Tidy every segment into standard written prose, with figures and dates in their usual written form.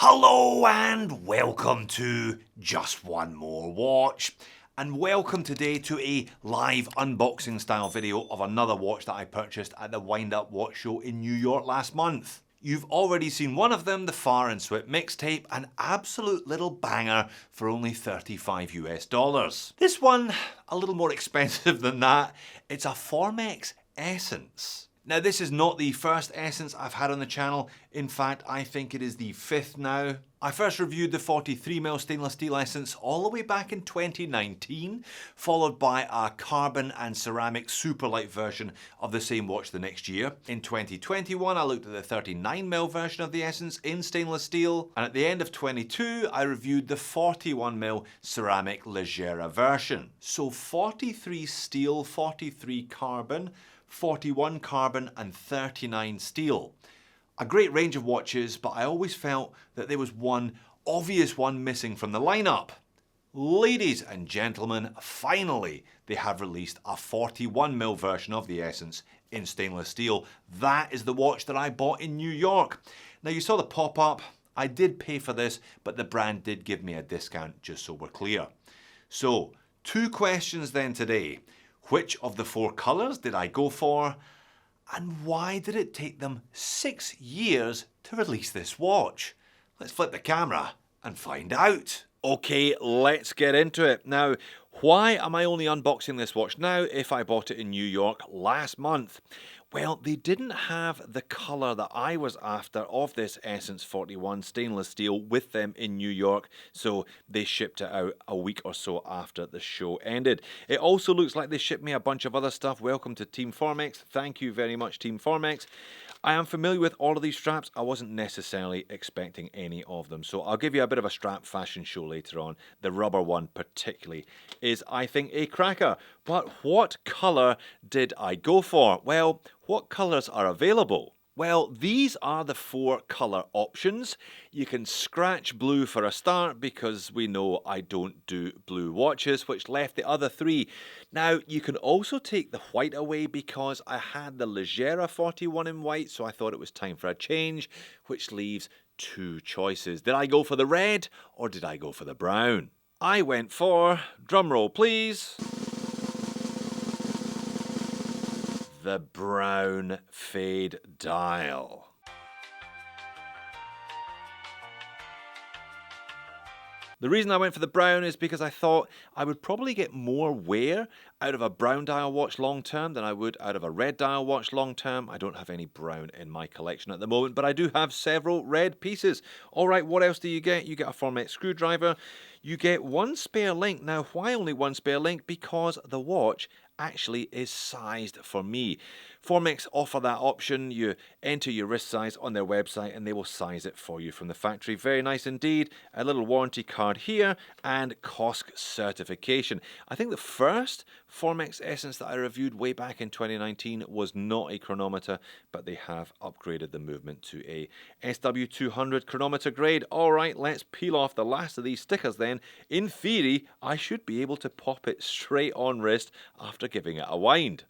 Hello and welcome to Just One More Watch. And welcome today to a live unboxing style video of another watch that I purchased at the Wind Up Watch Show in New York last month. You've already seen one of them, the Far and Swift mixtape, an absolute little banger for only $35 US. This one, a little more expensive than that. It's a Formex Essence. Now, this is not the first Essence I've had on the channel. In fact, I think it is the 5th now. I first reviewed the 43mm stainless steel Essence all the way back in 2019, followed by a carbon and ceramic super light version of the same watch the next year. In 2021, I looked at the 39mm version of the Essence in stainless steel, and at the end of 22, I reviewed the 41mm ceramic Leggera version. So 43 steel, 43 carbon, 41 carbon and 39 steel. A great range of watches, but I always felt that there was one obvious one missing from the lineup. Ladies and gentlemen, finally they have released a 41mm version of the Essence in stainless steel. That is the watch that I bought in New York. Now, you saw the pop-up. I did pay for this, but the brand did give me a discount, just so we're clear. So, two questions then today. Which of the 4 colours did I go for? And why did it take them 6 years to release this watch? Let's flip the camera and find out. Okay, let's get into it. Now, why am I only unboxing this watch now if I bought it in New York last month? Well, they didn't have the colour that I was after of this Essence 41 stainless steel with them in New York, so they shipped it out a week or so after the show ended. It also looks like they shipped me a bunch of other stuff. Welcome to Team Formex. Thank you very much, Team Formex. I am familiar with all of these straps. I wasn't necessarily expecting any of them, so I'll give you a bit of a strap fashion show later on. The rubber one particularly is, I think, a cracker. But what colour did I go for? Well, what colours are available? Well, these are the 4 colour options. You can scratch blue for a start because we know I don't do blue watches, which left the other 3. Now, you can also take the white away because I had the Leggera 41 in white, so I thought it was time for a change, which leaves 2 choices. Did I go for the red or did I go for the brown? I went for, drumroll please, the brown fade dial. The reason I went for the brown is because I thought I would probably get more wear out of a brown dial watch long term than I would out of a red dial watch long term. I don't have any brown in my collection at the moment, but I do have several red pieces. All right, what else do you get? You get a Formex screwdriver. You get 1 spare link. Now, why only 1 spare link? Because the watch actually is sized for me. Formex offer that option. You enter your wrist size on their website and they will size it for you from the factory. Very nice indeed. A little warranty card here and COSC certification. I think the first Formex Essence that I reviewed way back in 2019 was not a chronometer, but they have upgraded the movement to a SW200 chronometer grade. All right, let's peel off the last of these stickers then. In theory, I should be able to pop it straight on wrist after giving it a wind.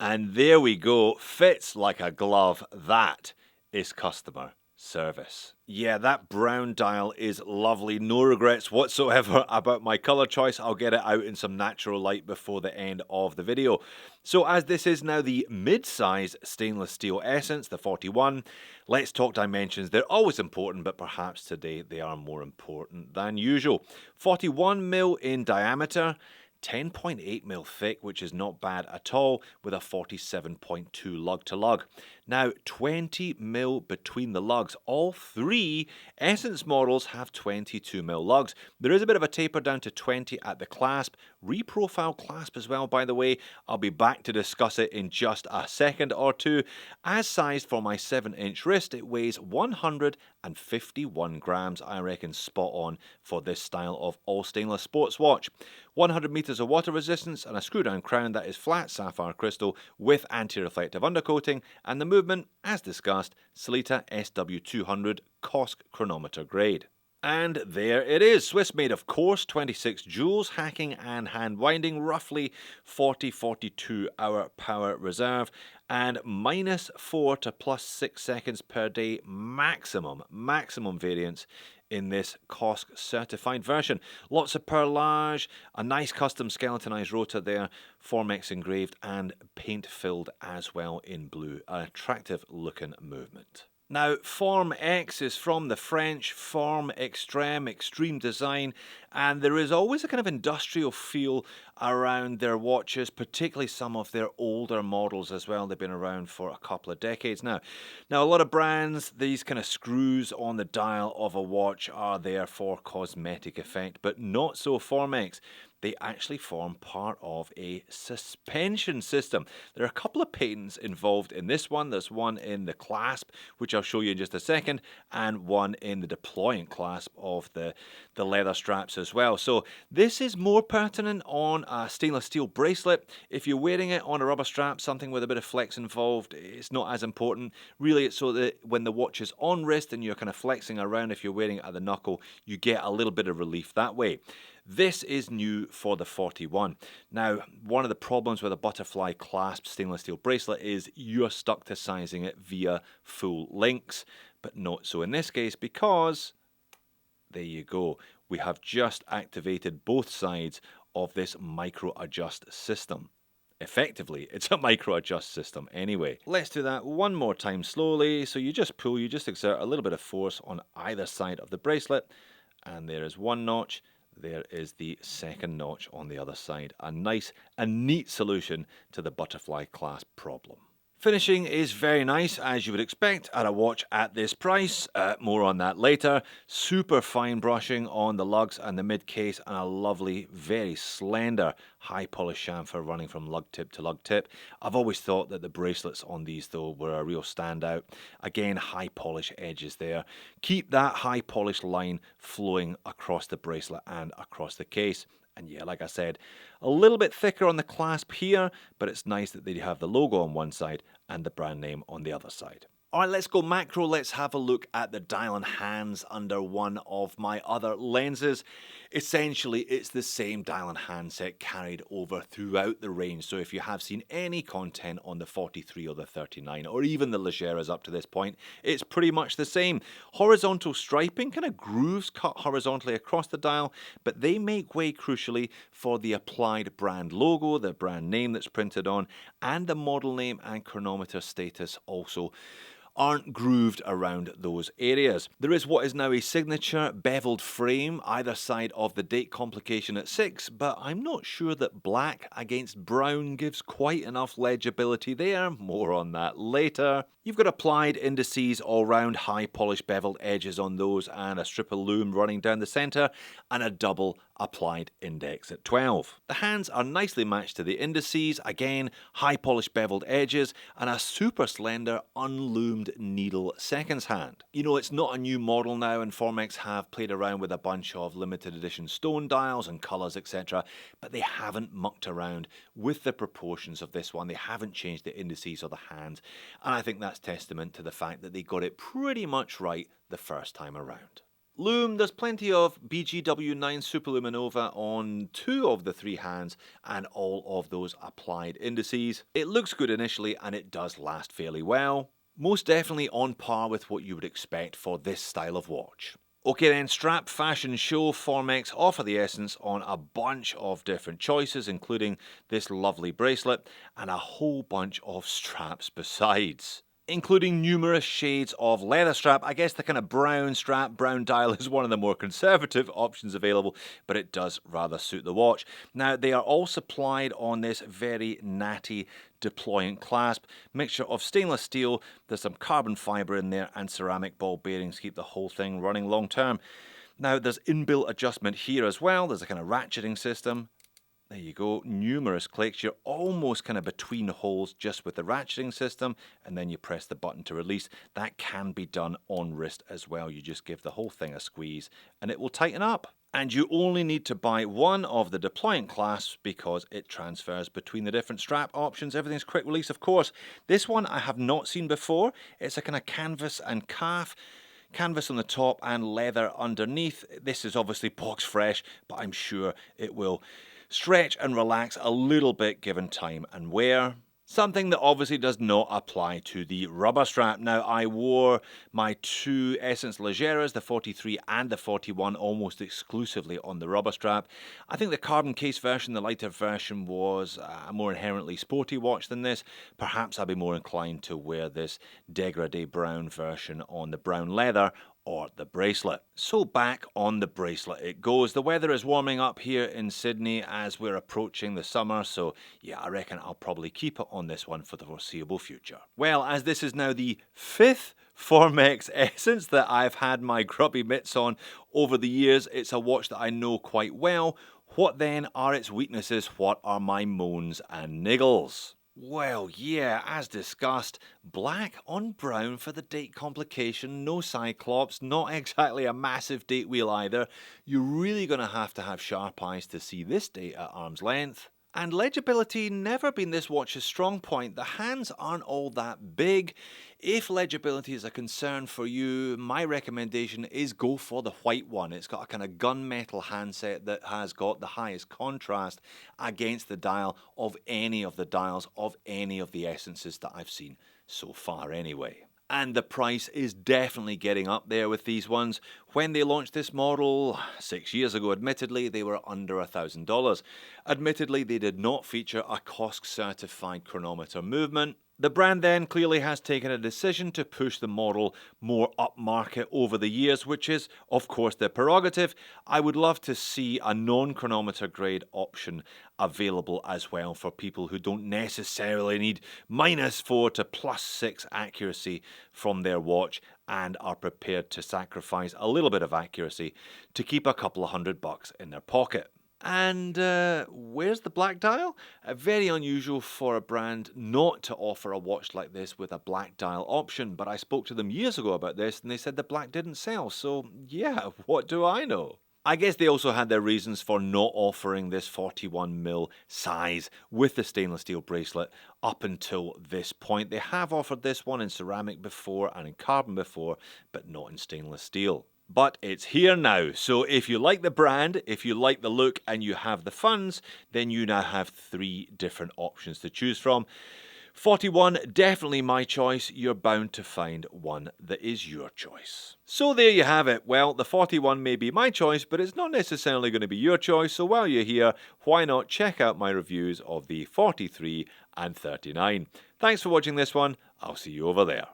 And there we go, fits like a glove. That is customer service. Yeah, that brown dial is lovely. No regrets whatsoever about my colour choice. I'll get it out in some natural light before the end of the video. So as this is now the mid-size stainless steel Essence, the 41, let's talk dimensions. They're always important, but perhaps today they are more important than usual. 41mm in diameter, 10.8mm thick, which is not bad at all, with a 47.2 lug to lug. Now, 20mm between the lugs. All 3 Essence models have 22mm lugs. There is a bit of a taper down to 20 at the clasp. Reprofile clasp as well, by the way. I'll be back to discuss it in just a second or two. As sized for my 7-inch wrist, it weighs 151 grams. I reckon spot on for this style of all stainless sports watch. 100 meters of water resistance and a screw down crown that is flat sapphire crystal with anti-reflective undercoating, and the movement, as discussed, Sellita SW200 COSC chronometer grade. And there it is, Swiss made of course, 26 joules, hacking and hand winding, roughly 40-42 hour power reserve, and -4 to +6 seconds per day maximum variance in this COSC certified version. Lots of perlage, a nice custom skeletonized rotor there, Formex engraved and paint filled as well in blue. An attractive looking movement. Now, Formex is from the French forme extreme, extreme design, and there is always a kind of industrial feel around their watches, particularly some of their older models as well. They've been around for a couple of decades now. Now, a lot of brands, these kind of screws on the dial of a watch are there for cosmetic effect, but not so Formex. They actually form part of a suspension system. There are a couple of patents involved in this one. There's one in the clasp, which I'll show you in just a second, and one in the deployant clasp of the leather straps as well. So this is more pertinent on a stainless steel bracelet. If you're wearing it on a rubber strap, something with a bit of flex involved, it's not as important. Really, it's so that when the watch is on wrist and you're kind of flexing around, if you're wearing it at the knuckle, you get a little bit of relief that way. This is new for the 41. Now, one of the problems with a butterfly clasp stainless steel bracelet is you're stuck to sizing it via full links, but not so in this case because, there you go, we have just activated both sides of this micro adjust system. Effectively, it's a micro adjust system anyway. Let's do that one more time slowly. So you just pull, you just exert a little bit of force on either side of the bracelet, and there is one notch. There is the second notch on the other side. A nice and neat solution to the butterfly clasp problem. Finishing is very nice, as you would expect at a watch at this price. More on that later. Super fine brushing on the lugs and the mid case, and a lovely, very slender, high polish chamfer running from lug tip to lug tip. I've always thought that the bracelets on these though were a real standout. Again, high polish edges there. Keep that high polish line flowing across the bracelet and across the case. And yeah, like I said, a little bit thicker on the clasp here, but it's nice that they have the logo on one side and the brand name on the other side. All right, let's go macro. Let's have a look at the dial and hands under one of my other lenses. Essentially, it's the same dial and hand set carried over throughout the range. So if you have seen any content on the 43 or the 39, or even the Legeras up to this point, it's pretty much the same. Horizontal striping, kind of grooves cut horizontally across the dial, but they make way crucially for the applied brand logo, the brand name that's printed on, and the model name and chronometer status also aren't grooved around those areas. There is what is now a signature beveled frame either side of the date complication at 6, but I'm not sure that black against brown gives quite enough legibility there. More on that later. You've got applied indices all round, high polished beveled edges on those, and a strip of lume running down the centre, and a double applied index at 12. The hands are nicely matched to the indices, again high polished beveled edges, and a super slender unloomed needle seconds hand. You know, it's not a new model now, and Formex have played around with a bunch of limited edition stone dials and colours, etc., but they haven't mucked around with the proportions of this one. They haven't changed the indices or the hands, and I think that's testament to the fact that they got it pretty much right the first time around. Lume, there's plenty of BGW9 Superluminova on 2 of the 3 hands and all of those applied indices. It looks good initially and it does last fairly well. Most definitely on par with what you would expect for this style of watch. Okay then, strap fashion show. Formex offer the essence on a bunch of different choices, including this lovely bracelet and a whole bunch of straps besides, including numerous shades of leather strap. I guess the kind of brown strap, brown dial is one of the more conservative options available, but it does rather suit the watch. Now, they are all supplied on this very natty deployant clasp, mixture of stainless steel, there's some carbon fibre in there, and ceramic ball bearings keep the whole thing running long term. Now, there's inbuilt adjustment here as well. There's a kind of ratcheting system. There you go, numerous clicks. You're almost kind of between holes just with the ratcheting system, and then you press the button to release. That can be done on wrist as well. You just give the whole thing a squeeze and it will tighten up. And you only need to buy one of the deployant clasps because it transfers between the different strap options. Everything's quick release, of course. This one I have not seen before. It's a kind of canvas and calf. Canvas on the top and leather underneath. This is obviously box fresh, but I'm sure it will stretch and relax a little bit given time and wear. Something that obviously does not apply to the rubber strap. Now, I wore my two Essence Legeras, the 43 and the 41, almost exclusively on the rubber strap. I think the carbon case version, the lighter version, was a more inherently sporty watch than this. Perhaps I'd be more inclined to wear this degradé brown version on the brown leather or the bracelet. So back on the bracelet it goes. The weather is warming up here in Sydney as we're approaching the summer, so yeah, I reckon I'll probably keep it on this one for the foreseeable future. Well, as this is now the 5th Formex Essence that I've had my grubby mitts on over the years, it's a watch that I know quite well. What then are its weaknesses? What are my moans and niggles? Well, yeah, as discussed, black on brown for the date complication, no cyclops, not exactly a massive date wheel either. You're really going to have sharp eyes to see this date at arm's length. And legibility never been this watch's strong point. The hands aren't all that big. If legibility is a concern for you, my recommendation is go for the white one. It's got a kind of gunmetal handset that has got the highest contrast against the dial of any of the dials of any of the Essences that I've seen so far anyway. And the price is definitely getting up there with these ones. When they launched this model 6 years ago, admittedly, they were under $1,000. Admittedly, they did not feature a COSC certified chronometer movement. The brand then clearly has taken a decision to push the model more upmarket over the years, which is, of course, their prerogative. I would love to see a non-chronometer grade option available as well for people who don't necessarily need -4 to +6 accuracy from their watch and are prepared to sacrifice a little bit of accuracy to keep a couple of $100 in their pocket. And where's the black dial? Very unusual for a brand not to offer a watch like this with a black dial option, but I spoke to them years ago about this and they said the black didn't sell, so yeah, what do I know? I guess they also had their reasons for not offering this 41mm size with the stainless steel bracelet up until this point. They have offered this one in ceramic before and in carbon before, but not in stainless steel. But it's here now, so if you like the brand, if you like the look and you have the funds, then you now have 3 different options to choose from. 41, definitely my choice. You're bound to find one that is your choice. So there you have it. Well, the 41 may be my choice, but it's not necessarily going to be your choice, so while you're here, why not check out my reviews of the 43 and 39. Thanks for watching this one. I'll see you over there.